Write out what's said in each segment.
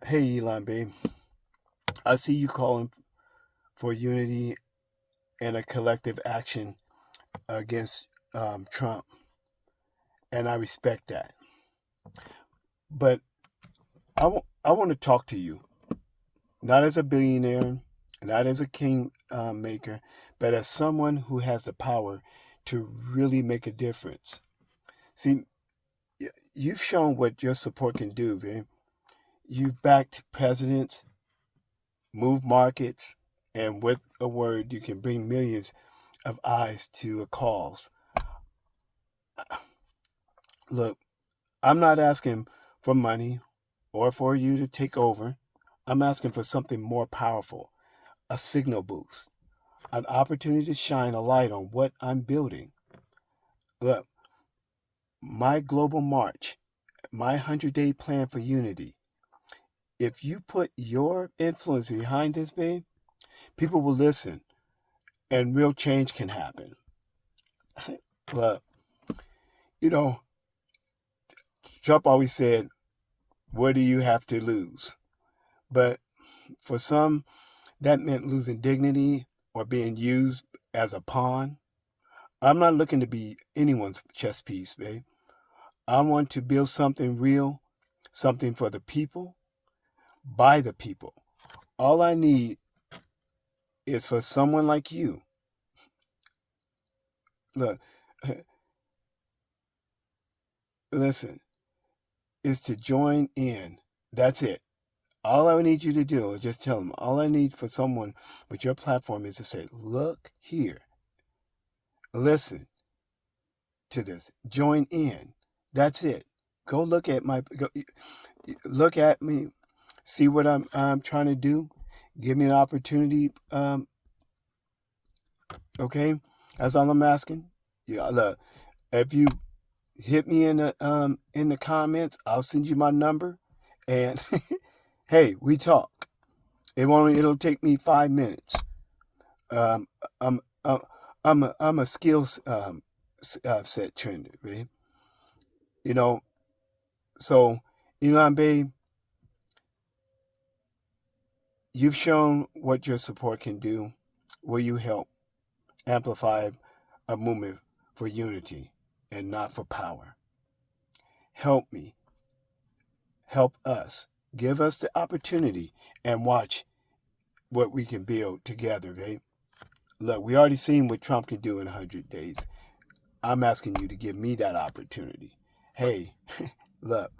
Hey, Elon, babe. I see you calling for unity and a collective action against Trump, and I respect that. But I want to talk to you, not as a billionaire, not as a king maker, but as someone who has the power to really make a difference. See, you've shown what your support can do, babe. You've backed presidents, moved markets, and with a word, you can bring millions of eyes to a cause. Look, I'm not asking for money or for you to take over. I'm asking for something more powerful, a signal boost, an opportunity to shine a light on what I'm building. Look, my global march, my 100-day plan for unity. If you put your influence behind this, babe, people will listen and real change can happen. Look, you know, Trump always said, what do you have to lose? But for some, that meant losing dignity or being used as a pawn. I'm not looking to be anyone's chess piece, babe. I want to build something real, something for the people, by the people. All I need is for someone like you, look, listen, is to join in. That's it. All I need you to do is just tell them. All I need for someone with your platform is to say, look here, listen to this, join in. That's it. Go look at look at me, see what I'm trying to do. Give me an opportunity. Okay, that's all I'm asking. Yeah, look. If you hit me in the comments, I'll send you my number, and hey, we talk. It'll take me 5 minutes. Um, I'm I'm I'm a skills set trainer, right? You know, so Elon Bay, you've shown what your support can do. Will you help amplify a movement for unity and not for power? Help me, help us, give us the opportunity and watch what we can build together, right? Look, we already seen what Trump can do in 100 days. I'm asking you to give me that opportunity. Hey, look.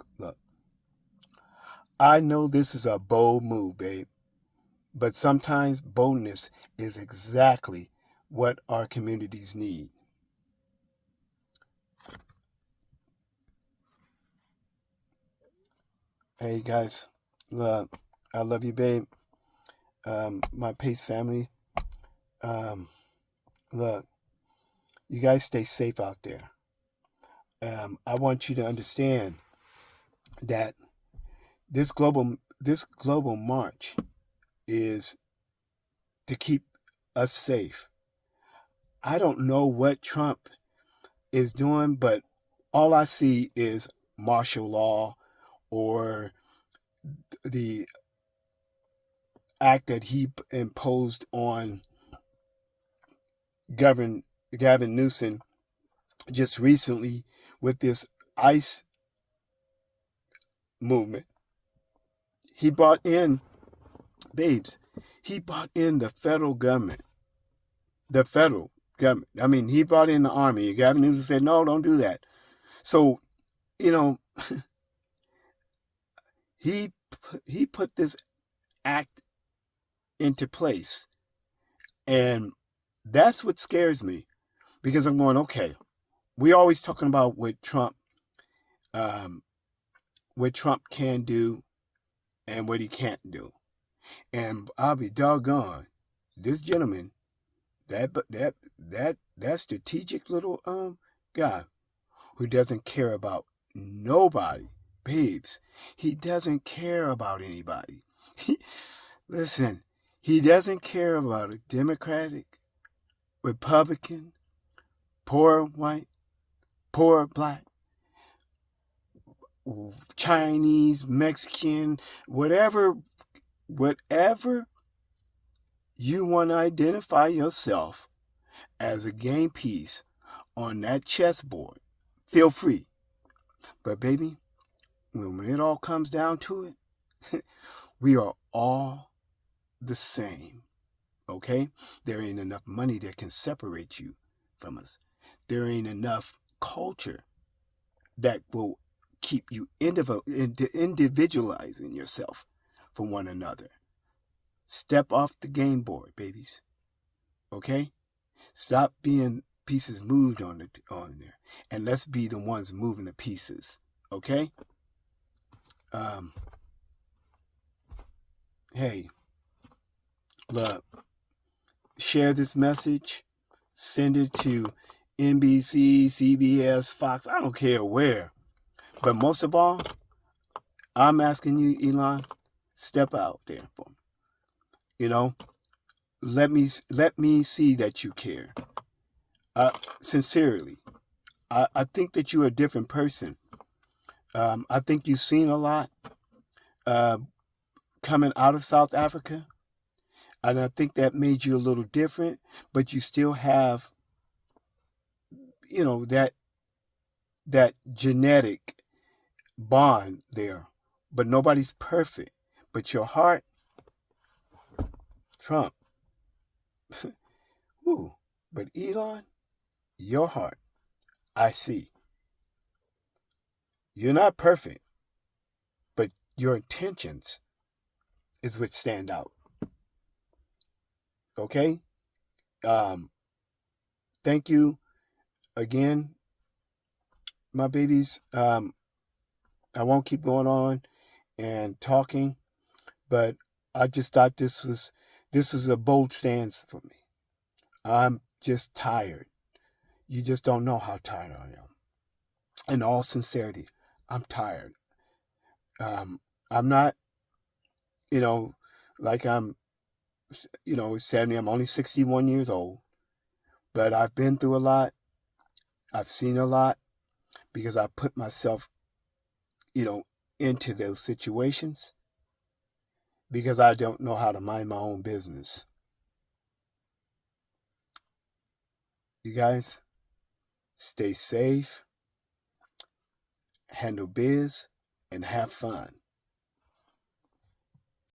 I know this is a bold move, babe, but sometimes boldness is exactly what our communities need. Hey, guys, look, I love you, babe. My Pace family, um, look, you guys stay safe out there. I want you to understand that this global march is to keep us safe. I don't know what Trump is doing, but all I see is martial law or the act that he imposed on Gavin Gavin Newsom just recently with this ICE movement. He brought in babes. He brought in the federal government. The federal government. I mean, he brought in the army. Gavin Newsom said, "No, don't do that." So you know, he he put this act into place, and that's what scares me because I'm going, okay. We always talking about um, what Trump can do and what he can't do, and I'll be doggone this gentleman, that strategic little guy who doesn't care about nobody, babes. He doesn't care about anybody. Listen, he doesn't care about a Democratic, Republican, poor white, poor black. Chinese, Mexican, whatever you want to identify yourself as a game piece on that chessboard, feel free. But baby, when it all comes down to it, we are all the same. Okay? There ain't enough money that can separate you from us. There ain't enough culture that will keep you individualizing yourself from one another. Step off the game board, babies. Okay? Stop being pieces moved on there, and let's be the ones moving the pieces. Okay? Um, hey, look, share this message, send it to NBC, CBS, Fox. I don't care where, but most of all, I'm asking you, Elon, step out there for me. You know, let me see that you care. Sincerely, I think that you're a different person. I think you've seen a lot uh, coming out of South Africa, and I think that made you a little different. But you still have, that genetic bond there. But nobody's perfect. But your heart, Trump. Ooh. But Elon, your heart, I see. You're not perfect, but your intentions is what stand out. Okay? Thank you again, my babies. I won't keep going on and talking, but I just thought this is a bold stance for me. I'm just tired. You just don't know how tired I am. In all sincerity, I'm tired. I'm not, you know, like I'm, 70. I'm only 61 years old, but I've been through a lot. I've seen a lot because I put myself, you know, into those situations because I don't know how to mind my own business. You guys, stay safe, handle biz, and have fun.